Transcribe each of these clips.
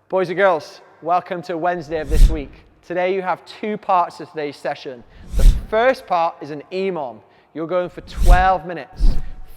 Boys and girls, welcome to Wednesday of this week. Today you have two parts to today's session. The first part is an EMOM. You're going for 12 minutes.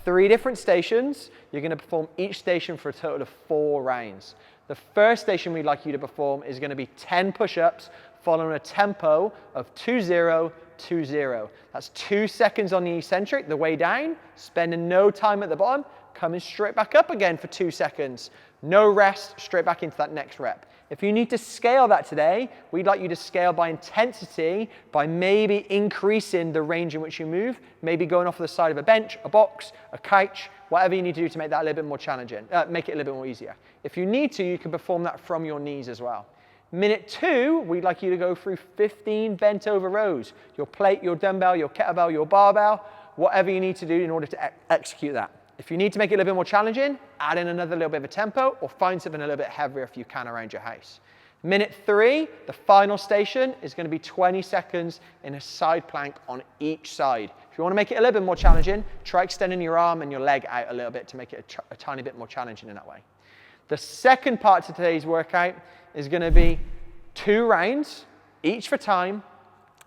3 different stations. You're going to perform each station for a total of 4 rounds. The first station we'd like you to perform is going to be 10 push-ups following a tempo of 2-0, 2-0. That's 2 seconds on the eccentric, the way down, spending no time at the bottom, coming straight back up again for 2 seconds. No rest, straight back into that next rep. If you need to scale that today, we'd like you to scale by intensity, by maybe increasing the range in which you move, maybe going off the side of a bench, a box, a couch, whatever you need to do to make that a little bit more challenging, make it a little bit more easier. If you need to, you can perform that from your knees as well. Minute 2, we'd like you to go through 15 bent over rows. Your plate, your dumbbell, your kettlebell, your barbell, whatever you need to do in order to execute that. If you need to make it a little bit more challenging, add in another little bit of a tempo or find something a little bit heavier if you can around your house. Minute 3, the final station is going to be 20 seconds in a side plank on each side. If you want to make it a little bit more challenging, try extending your arm and your leg out a little bit to make it a tiny bit more challenging in that way. The second part to today's workout is going to be 2 rounds, each for time,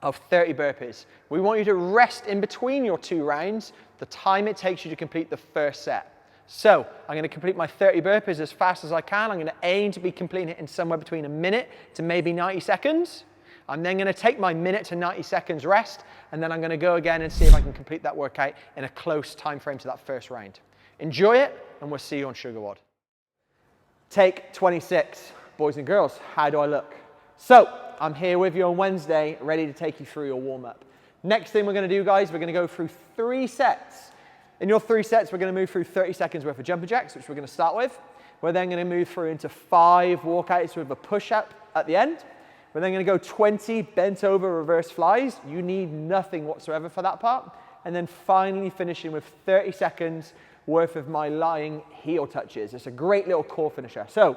of 30 burpees. We want you to rest in between your 2 rounds the time it takes you to complete the first set. So I'm going to complete my 30 burpees as fast as I can. I'm going to aim to be completing it in somewhere between a minute to maybe 90 seconds. I'm then going to take my minute to 90 seconds rest, and then I'm going to go again and see if I can complete that workout in a close time frame to that first round. Enjoy it, and we'll see you on Sugar Wad. Take 26. Boys and girls, how do I look? So I'm here with you on Wednesday, ready to take you through your warm-up. Next thing we're going to do, guys, we're going to go through 3 sets. In your 3 sets, we're going to move through 30 seconds worth of jumping jacks, which we're going to start with. We're then going to move through into 5 walkouts with a push-up at the end. We're then going to go 20 bent over reverse flies. You need nothing whatsoever for that part. And then finally finishing with 30 seconds worth of my lying heel touches. It's a great little core finisher. So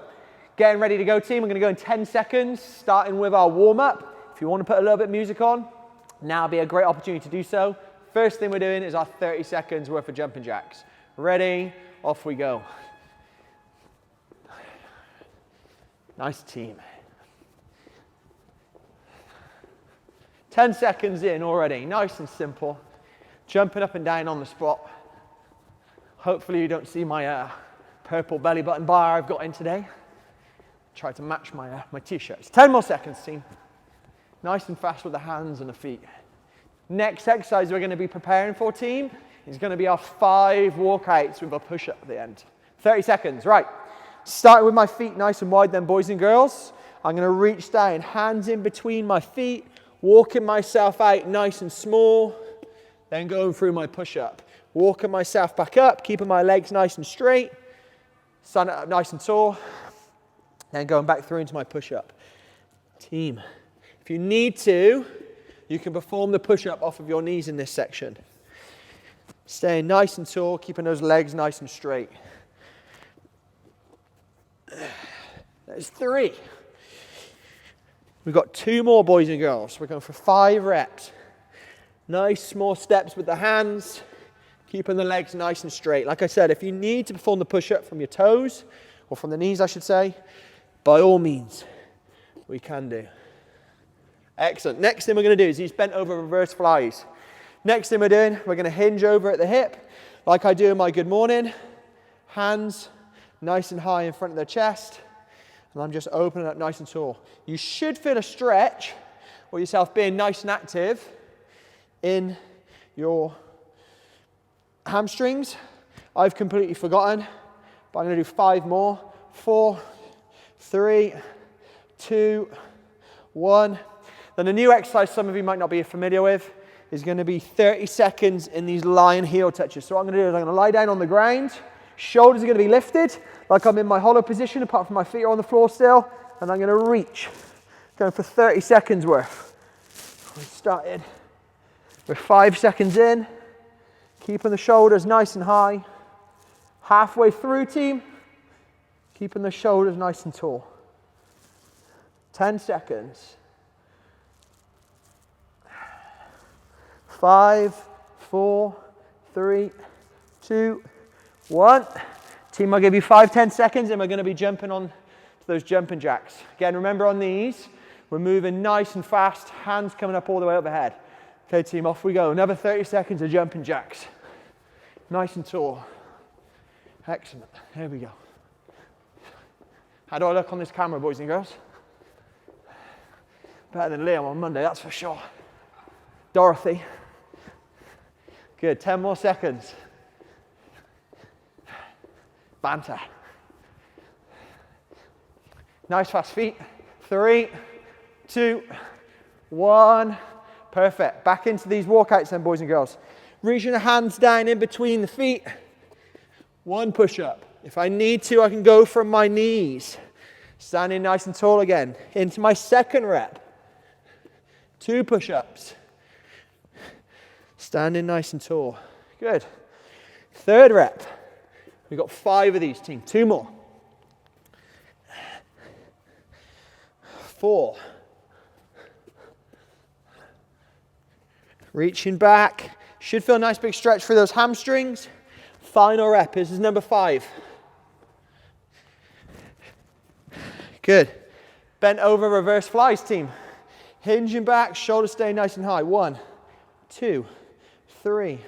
getting ready to go, team. We're going to go in 10 seconds, starting with our warm-up. If you want to put a little bit of music on, now would be a great opportunity to do so. First thing we're doing is our 30 seconds worth of jumping jacks. Ready? Off we go. Nice team. 10 seconds in already, nice and simple. Jumping up and down on the spot. Hopefully you don't see my purple belly button bar I've got in today. Try to match my t-shirts. 10 more seconds, team. Nice and fast with the hands and the feet. Next exercise we're going to be preparing for, team, is going to be our 5 walkouts with a push-up at the end. 30 seconds, right. Starting with my feet nice and wide then, boys and girls. I'm going to reach down, hands in between my feet, walking myself out nice and small, then going through my push-up. Walking myself back up, keeping my legs nice and straight, sun up nice and tall, then going back through into my push-up. Team, if you need to, you can perform the push-up off of your knees in this section. Staying nice and tall, keeping those legs nice and straight. There's 3. We've got 2 more, boys and girls. We're going for 5 reps. Nice small steps with the hands, keeping the legs nice and straight. Like I said, if you need to perform the push-up from your toes, or from the knees I should say, by all means, we can do. Excellent. Next thing we're going to do is these bent over reverse flies. Next thing we're doing, we're going to hinge over at the hip, like I do in my good morning. Hands nice and high in front of the chest. And I'm just opening up nice and tall. You should feel a stretch, or yourself being nice and active in your hamstrings. I've completely forgotten, but I'm going to do 5 more. 4, 3, 2, 1. Then a new exercise some of you might not be familiar with is going to be 30 seconds in these lying heel touches. So what I'm going to do is I'm going to lie down on the ground. Shoulders are going to be lifted like I'm in my hollow position, apart from my feet are on the floor still. And I'm going to reach, going for 30 seconds worth. We started with 5 seconds in, keeping the shoulders nice and high. Halfway through, team, keeping the shoulders nice and tall. 10 seconds. 5, 4, 3, 2, 1. Team, I'll give you 5-10 seconds and we're going to be jumping on for those jumping jacks. Again, remember on these, we're moving nice and fast, hands coming up all the way overhead. Okay, team, off we go. Another 30 seconds of jumping jacks. Nice and tall. Excellent. There we go. How do I look on this camera, boys and girls? Better than Liam on Monday, that's for sure. Dorothy. Good, 10 more seconds. Banter. Nice fast feet. 3, 2, 1. Perfect. Back into these walkouts then, boys and girls. Reaching the hands down in between the feet. 1 push-up. If I need to, I can go from my knees. Standing nice and tall again. Into my second rep. 2 push-ups. Standing nice and tall. Good. Third rep. We've got 5 of these, team. 2 more. 4. Reaching back. Should feel a nice big stretch through those hamstrings. Final rep. This is number 5. Good. Bent over reverse flies, team. Hinging back, shoulders stay nice and high. 1, 2, 3,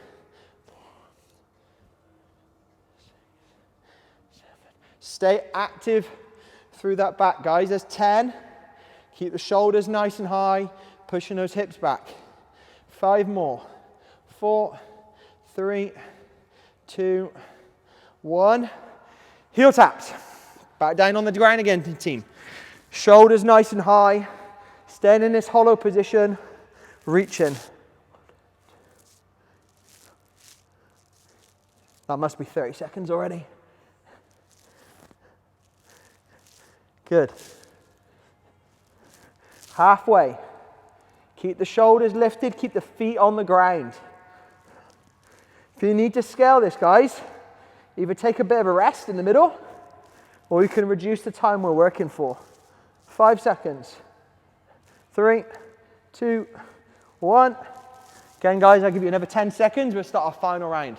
7. Stay active through that back, guys. There's 10. Keep the shoulders nice and high, pushing those hips back. 5 more. 4, 3, 2, 1. Heel taps. Back down on the ground again, team. Shoulders nice and high. Staying in this hollow position. Reaching. That must be 30 seconds already. Good. Halfway. Keep the shoulders lifted, keep the feet on the ground. If you need to scale this, guys, either take a bit of a rest in the middle, or you can reduce the time we're working for. 5 seconds. 3, 2, 1. Again, guys, I'll give you another 10 seconds. We'll start our final round.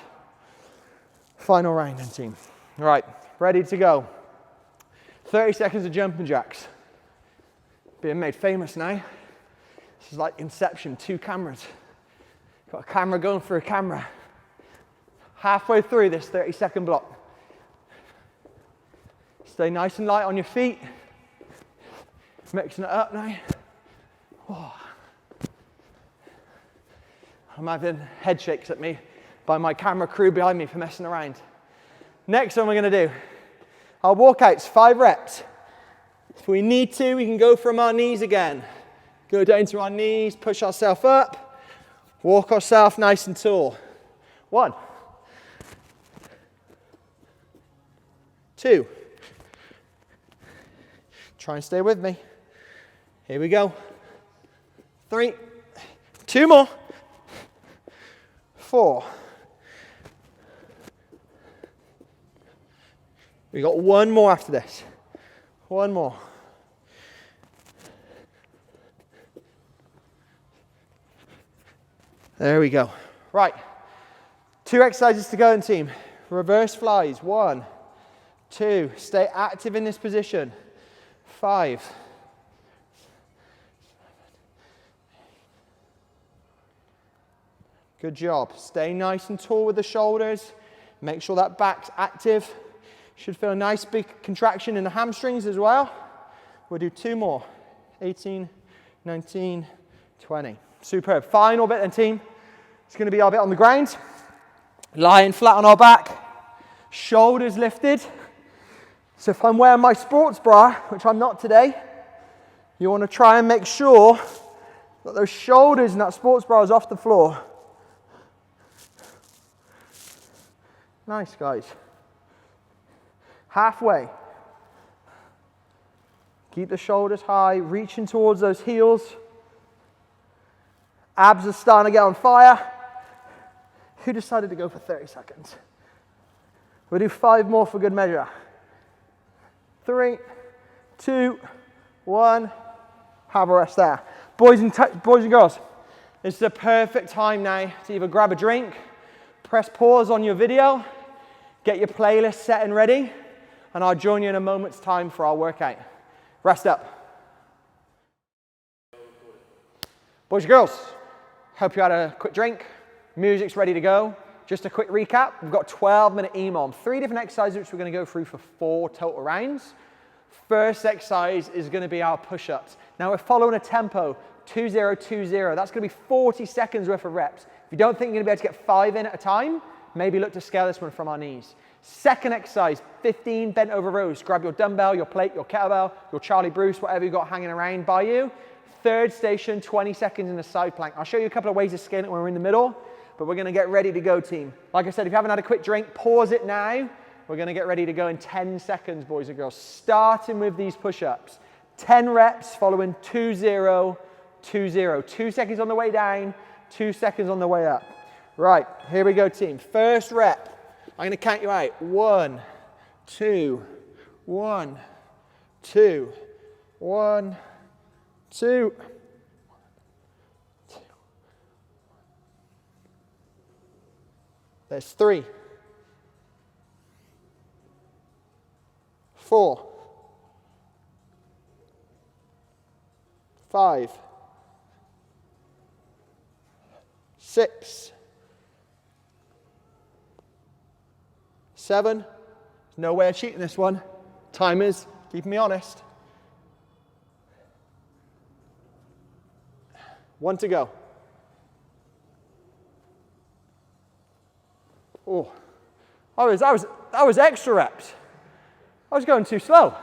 Final round then, team. All right, ready to go. 30 seconds of jumping jacks. Being made famous now. This is like Inception, 2 cameras. Got a camera going for a camera. Halfway through this 30-second block. Stay nice and light on your feet. Mixing it up now. Oh. I'm having head shakes at me by my camera crew behind me for messing around. Next one we're going to do our walkouts, 5 reps. If we need to, we can go from our knees again. Go down to our knees, push ourselves up, walk ourselves nice and tall. 1, 2. Try and stay with me. Here we go. 3, 2 more. 4. We got 1 more after this. 1 more. There we go. Right. 2 exercises to go in, team. Reverse flies. 1, 2. Stay active in this position. 5. Good job. Stay nice and tall with the shoulders. Make sure that back's active. Should feel a nice big contraction in the hamstrings as well. We'll do 2 more. 18, 19, 20. Superb. Final bit then, team. It's going to be our bit on the ground. Lying flat on our back. Shoulders lifted. So if I'm wearing my sports bra, which I'm not today, you want to try and make sure that those shoulders in that sports bra is off the floor. Nice, guys. Halfway. Keep the shoulders high, reaching towards those heels. Abs are starting to get on fire. Who decided to go for 30 seconds? We'll do 5 more for good measure. 3, 2, 1. Have a rest there. Boys and girls, it's the perfect time now to either grab a drink, press pause on your video, get your playlist set and ready, and I'll join you in a moment's time for our workout. Rest up. Boys and girls, hope you had a quick drink. Music's ready to go. Just a quick recap. We've got 12-minute EMOM. 3 different exercises which we're going to go through for 4 total rounds. First exercise is going to be our push-ups. Now we're following a tempo, 2-0-2-0. That's going to be 40 seconds worth of reps. If you don't think you're going to be able to get 5 in at a time, maybe look to scale this one from our knees. Second exercise, 15 bent over rows. Grab your dumbbell, your plate, your kettlebell, your Charlie Bruce, whatever you've got hanging around by you. Third station, 20 seconds in a side plank. I'll show you a couple of ways to scale it when we're in the middle, but we're going to get ready to go, team. Like I said, if you haven't had a quick drink, pause it now. We're going to get ready to go in 10 seconds, boys and girls. Starting with these push-ups. 10 reps following 2-0-2-0. 2 seconds on the way down, 2 seconds on the way up. Right, here we go, team. First rep. I'm going to count you out. 1, 2, 1, 2, 1, 2. There's 3, 4, 5, 6, 7. There's no way of cheating this one. Timers, keeping me honest. 1 to go. Oh, that was extra reps. I was going too slow.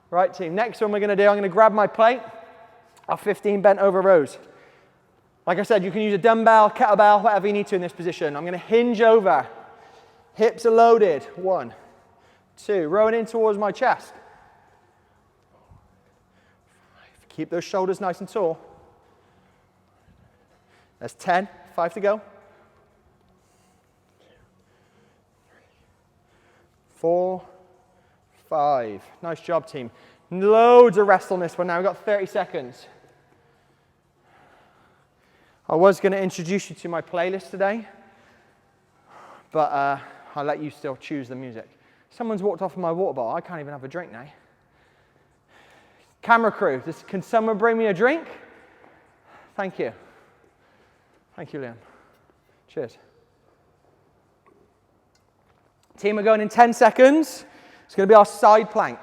Right, team, next one we're going to do, I'm going to grab my plate, our 15 bent over rows. Like I said, you can use a dumbbell, kettlebell, whatever you need to in this position. I'm going to hinge over. Hips are loaded. 1, 2, rowing in towards my chest. Keep those shoulders nice and tall. That's 10, 5 to go. 4, 5. Nice job, team. Loads of rest on this one now. We've got 30 seconds. I was going to introduce you to my playlist today, but I'll let you still choose the music. Someone's walked off of my water bottle. I can't even have a drink now. Camera crew, can someone bring me a drink? Thank you. Thank you, Liam. Cheers. Team, we're going in 10 seconds. It's going to be our side plank.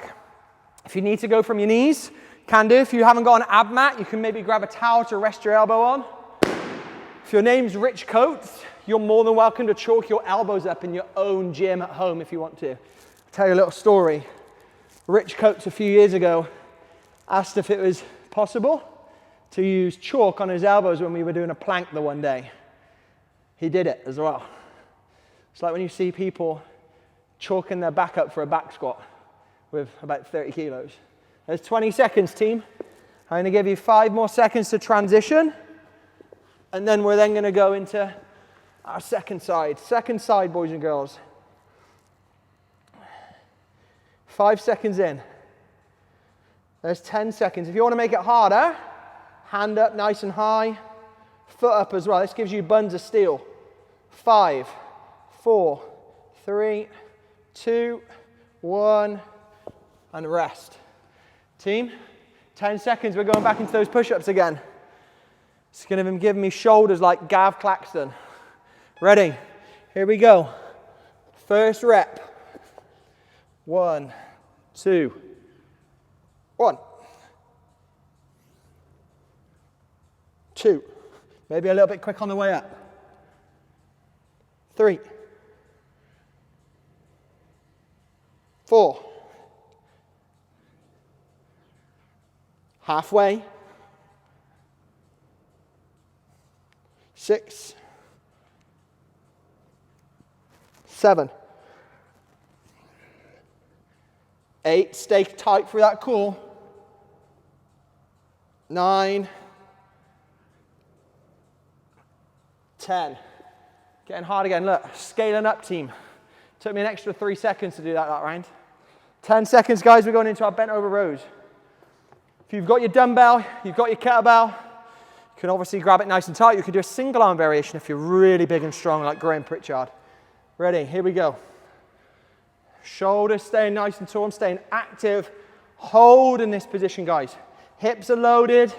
If you need to go from your knees, can do. If you haven't got an ab mat, you can maybe grab a towel to rest your elbow on. If your name's Rich Coates, you're more than welcome to chalk your elbows up in your own gym at home if you want to. I'll tell you a little story. Rich Coates a few years ago asked if it was possible to use chalk on his elbows when we were doing a plank the one day. He did it as well. It's like when you see people chalking their back up for a back squat with about 30 kilos. There's 20 seconds, team. I'm going to give you 5 more seconds to transition, and then we're then going to go into our second side. Second side, boys and girls. 5 seconds in. There's 10 seconds. If you want to make it harder, hand up nice and high, foot up as well. This gives you buns of steel. 5, 4, 3, 2, 1, and rest. Team, 10 seconds, we're going back into those push-ups again. It's going to give me shoulders like Gav Claxton. Ready? Here we go. First rep. 1, 2, 1. 2. Maybe a little bit quick on the way up. 3. 4. Halfway. 6. 7. 8. Stay tight for that core. 9. 10. Getting hard again. Look, scaling up, team. Took me an extra 3 seconds to do that round. 10 seconds, guys. We're going into our bent over rows. If you've got your dumbbell, you've got your kettlebell, you can obviously grab it nice and tight. You can do a single arm variation if you're really big and strong like Graham Pritchard. Ready? Here we go. Shoulders staying nice and tall. I'm staying active Hold in this position, guys. Hips are loaded.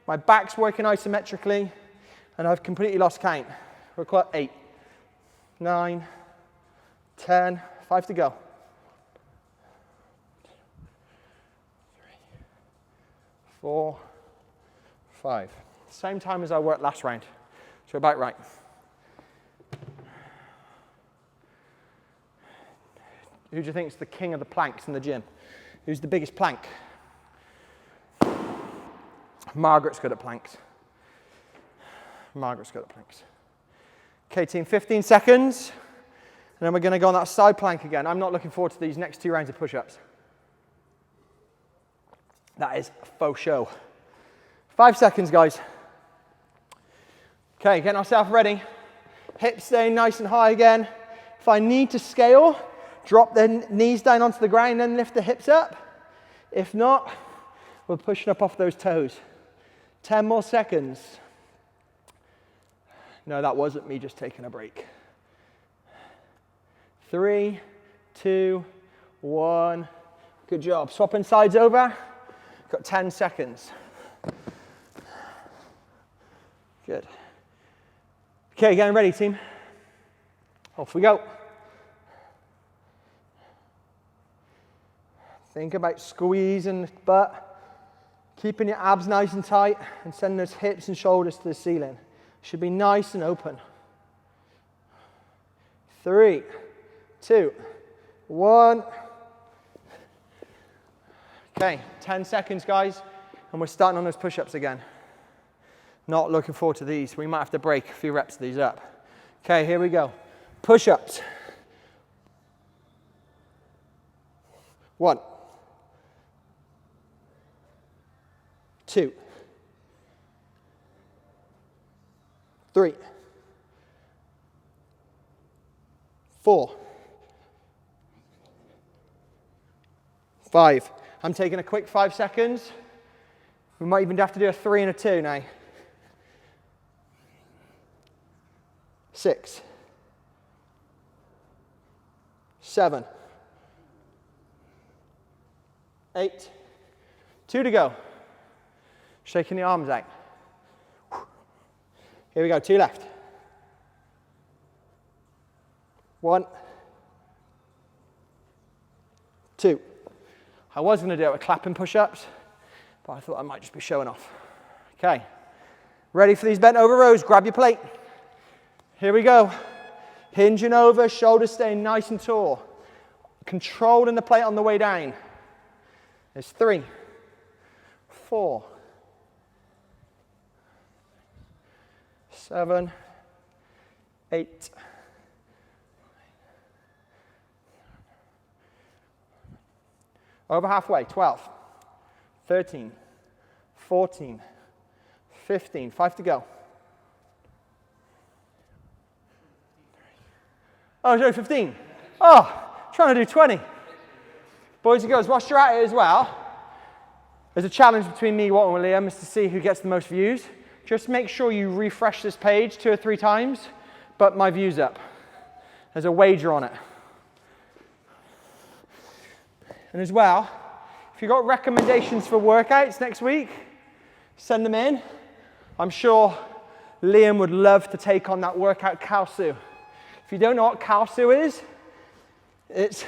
My back's working isometrically. And I've completely lost count. We're at 8, 9, 10, 5 to go. 3, 4, 5. Same time as I worked last round. So about right. Who do you think is the king of the planks in the gym? Who's the biggest plank? Margaret's good at planks. Margaret's good at planks. Okay, team, 15 seconds. And then we're going to go on that side plank again. I'm not looking forward to these next 2 rounds of push-ups. That is a faux show. 5 seconds, guys. Okay, getting ourselves ready. Hips staying nice and high again. If I need to scale, drop the knees down onto the ground and lift the hips up. If not, we're pushing up off those toes. 10 more seconds. No, that wasn't me just taking a break. 3, 2, 1. Good job. Swapping sides over. Got 10 seconds. Good. Okay, getting ready, team. Off we go. Think about squeezing the butt, keeping your abs nice and tight, and sending those hips and shoulders to the ceiling. Should be nice and open. 3, 2, 1. Okay, 10 seconds, guys, and we're starting on those push-ups again. Not looking forward to these. We might have to break a few reps of these up. Okay, here we go. Push-ups. 1, 2, 3, 4, 5. I'm taking a quick 5 seconds. We might even have to do a 3 and a 2 now. 6, 7, 8, 2 to go. Shaking the arms out. Here we go, 2 left. 1, 2. I was going to do it with clapping push-ups, but I thought I might just be showing off. Okay, ready for these bent over rows? Grab your plate. Here we go. Hinging over, shoulders staying nice and tall. Controlling the plate on the way down. There's 3, 4, 7, 8, 9. Over halfway, 12, 13, 14, 15, 5 to go. Oh, sorry, 15. Oh, trying to do 20. Boys and girls, whilst you're at it as well, there's a challenge between me, Walton, and Liam, is to see who gets the most views. Just make sure you refresh this page 2 or 3 times, but my view's up. There's a wager on it. And as well, if you've got recommendations for workouts next week, send them in. I'm sure Liam would love to take on that workout Kalsu. If you don't know what Kalsu is, it's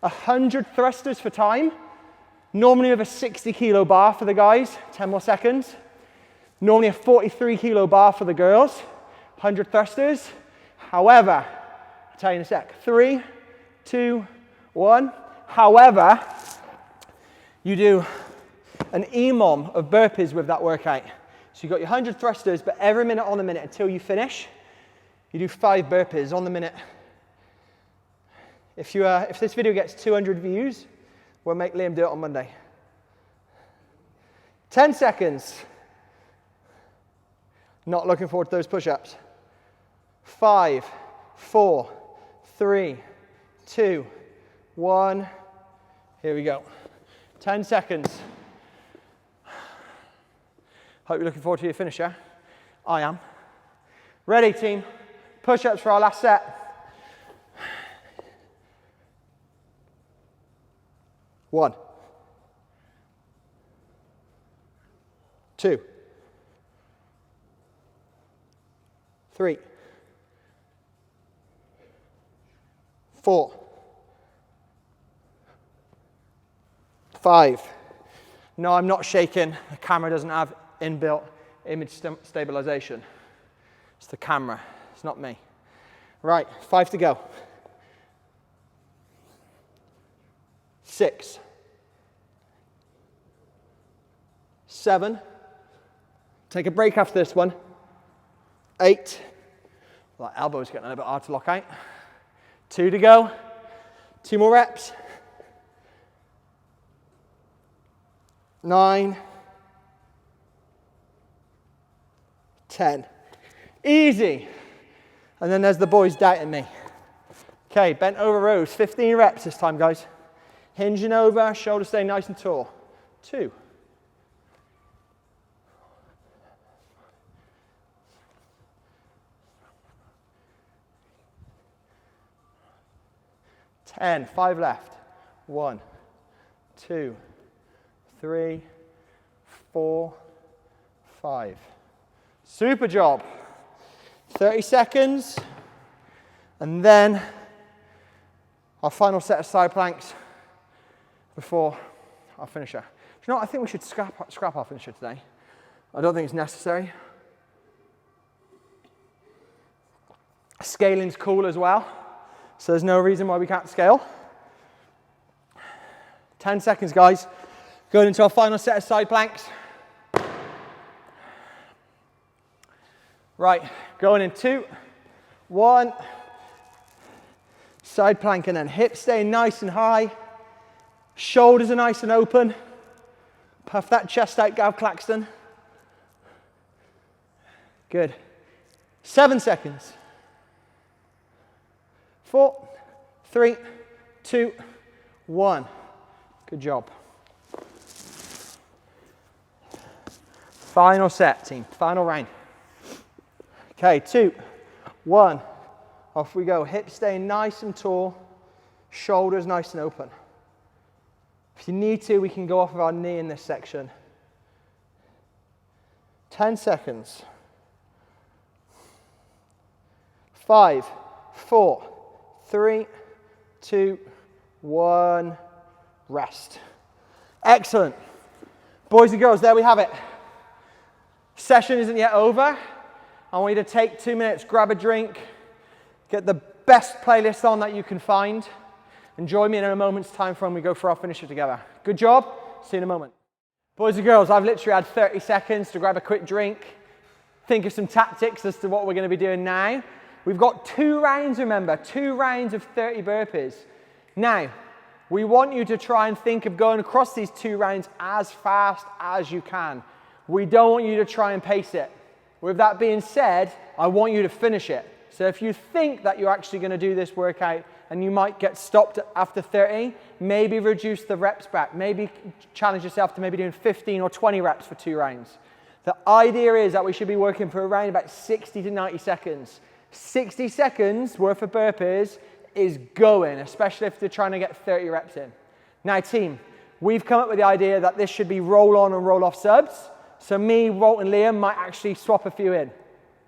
100 thrusters for time, normally with a 60 kilo bar for the guys, 10 more seconds. Normally a 43 kilo bar for the girls, 100 thrusters. However, I'll tell you in a sec, 3, 2, 1. However, you do an EMOM of burpees with that workout. So you've got your 100 thrusters, but every minute on the minute until you finish, you do 5 burpees on the minute. If this video gets 200 views, we'll make Liam do it on Monday. 10 seconds. Not looking forward to those push-ups. 5, 4, 3, 2, 1. Here we go. 10 seconds. Hope you're looking forward to your finisher. I am. Ready, team? Push-ups for our last set. 1, 2, 3, 4, 5. No, I'm not shaking. The camera doesn't have inbuilt image stabilization. It's the camera. It's not me. Right, 5 to go. 6, 7. Take a break after this one. 8. Well, that elbow's getting a little bit hard to lock out. 2 to go. 2 more reps. 9, 10. Easy. And then there's the boys doubting me. Okay, bent over rows. 15 reps this time, guys. Hinging over, shoulders stay nice and tall. 2. 10. 5 left. 1, 2, 3, 4, 5. Super job. 30 seconds. And then our final set of side planks before our finisher. Do you know what? I think we should scrap our finisher today. I don't think it's necessary. Scaling's cool as well, so there's no reason why we can't scale. 10 seconds, guys. Going into our final set of side planks. Right, going in 2, 1. Side plank and then hips staying nice and high. Shoulders are nice and open. Puff that chest out, Gav Claxton. Good. 7 seconds. 4, 3, 2, 1. Good job. Final set, team. Final round. Okay, 2, 1. Off we go. Hips staying nice and tall. Shoulders nice and open. If you need to, we can go off of our knee in this section. 10 seconds. 5, 4, 3, 2, 1. Rest. Excellent. Boys and girls, there we have it. Session isn't yet over. I want you to take 2 minutes, grab a drink, get the best playlist on that you can find, and join me in a moment's time when we go for our finisher together. Good job. See you in a moment. Boys and girls, I've literally had 30 seconds to grab a quick drink, think of some tactics as to what we're going to be doing now. We've got 2 rounds, remember, 2 rounds of 30 burpees. Now, we want you to try and think of going across these 2 rounds as fast as you can. We don't want you to try and pace it. With that being said, I want you to finish it. So if you think that you're actually going to do this workout and you might get stopped after 30, maybe reduce the reps back. Maybe challenge yourself to maybe doing 15 or 20 reps for 2 rounds. The idea is that we should be working for around about 60 to 90 seconds. 60 seconds worth of burpees is going, especially if they're trying to get 30 reps in. Now team, we've come up with the idea that this should be roll on and roll off subs. So me, Walt and Liam might actually swap a few in.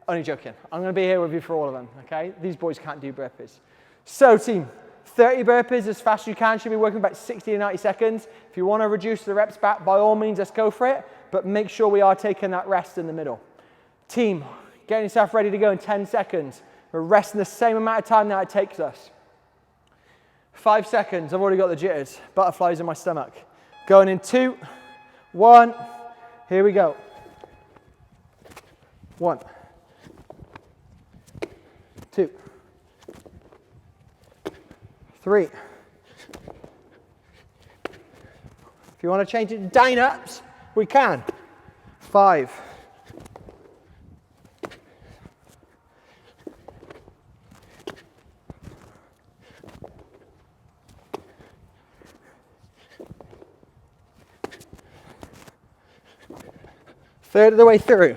Only joking. I'm going to be here with you for all of them, okay? These boys can't do burpees. So team, 30 burpees as fast as you can. Should be working about 60 to 90 seconds. If you want to reduce the reps back, by all means, let's go for it. But make sure we are taking that rest in the middle. Team, getting yourself ready to go in 10 seconds. We're resting the same amount of time that it takes us. 5 seconds. I've already got the jitters. Butterflies in my stomach. Going in 2, 1. Here we go. 1, 2, 3. If you want to change it to down ups, we can. 5. 1/3 of the way through.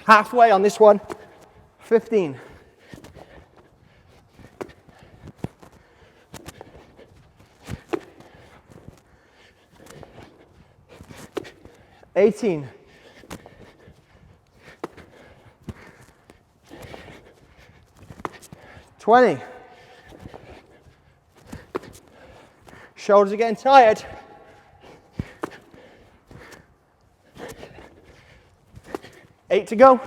Halfway on this one. 15. 18. 20. Shoulders are getting tired. 8 to go.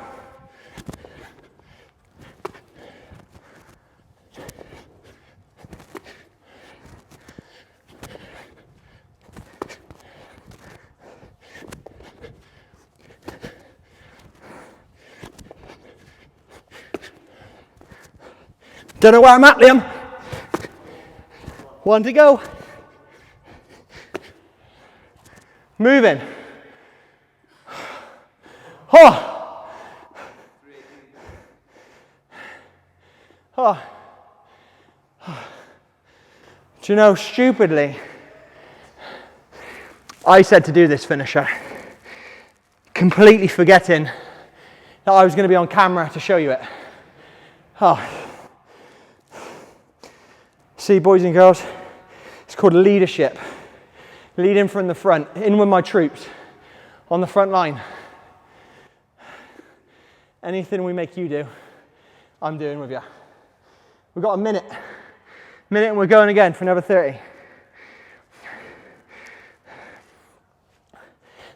Don't know where I'm at, Liam. 1 to go. Moving. Oh. Oh. Do you know, stupidly, I said to do this finisher, completely forgetting that I was going to be on camera to show you it. Oh. See, boys and girls, it's called leadership. Leading from the front, in with my troops, on the front line. Anything we make you do, I'm doing with you. We've got a minute and we're going again for another 30.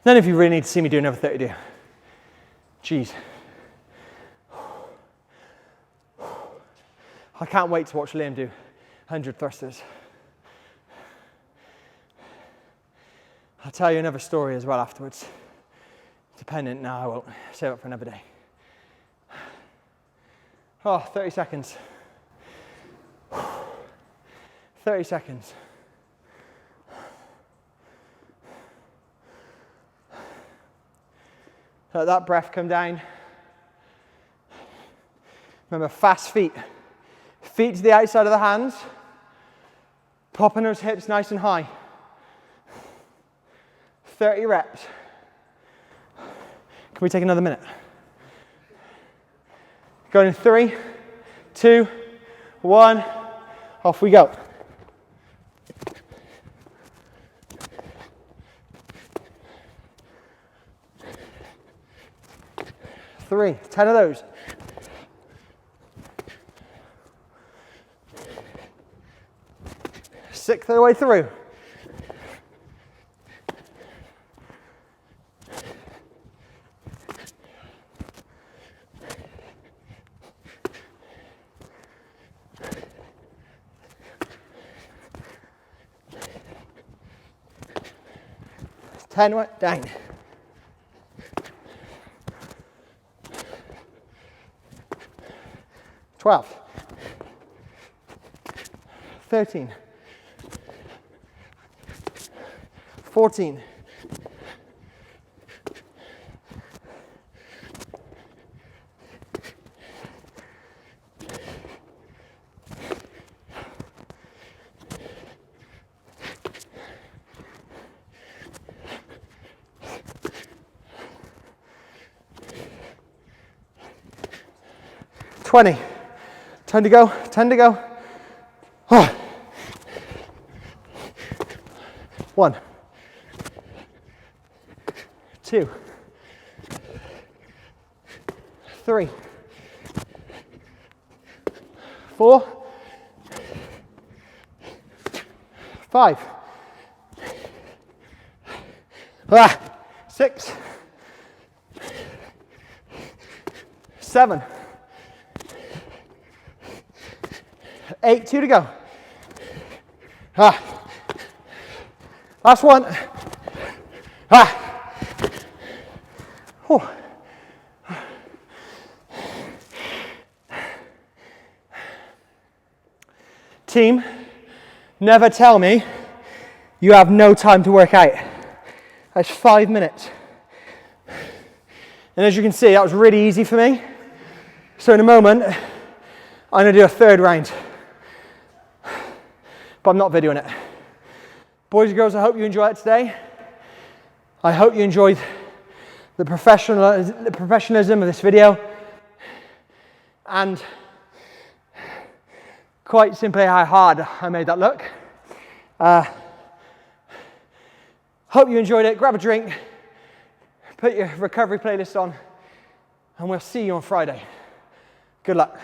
None of you really need to see me do another 30, do you? Jeez. I can't wait to watch Liam do 100 thrusters. I'll tell you another story as well afterwards. Dependent, no, I won't. Save it for another day. Oh, 30 seconds. 30 seconds. Let that breath come down. Remember, fast feet. Feet to the outside of the hands. Popping those hips nice and high. 30 reps. Can we take another minute? Going in 3, 2, 1. Off we go. Three, 10 of those. Sixth of the way through. Down. 12. 13. 14. 20. 10 to go. 10 to go. Oh. 1. 2. 3. 4. 5. 6. 7. 8, 2 to go. Last one. Oh. Team, never tell me you have no time to work out. That's 5 minutes. And as you can see, that was really easy for me. So in a moment, I'm going to do a third round. But I'm not videoing it. Boys and girls, I hope you enjoyed it today. I hope you enjoyed the professionalism of this video. And quite simply how hard I made that look. Hope you enjoyed it. Grab a drink, put your recovery playlist on, and we'll see you on Friday. Good luck.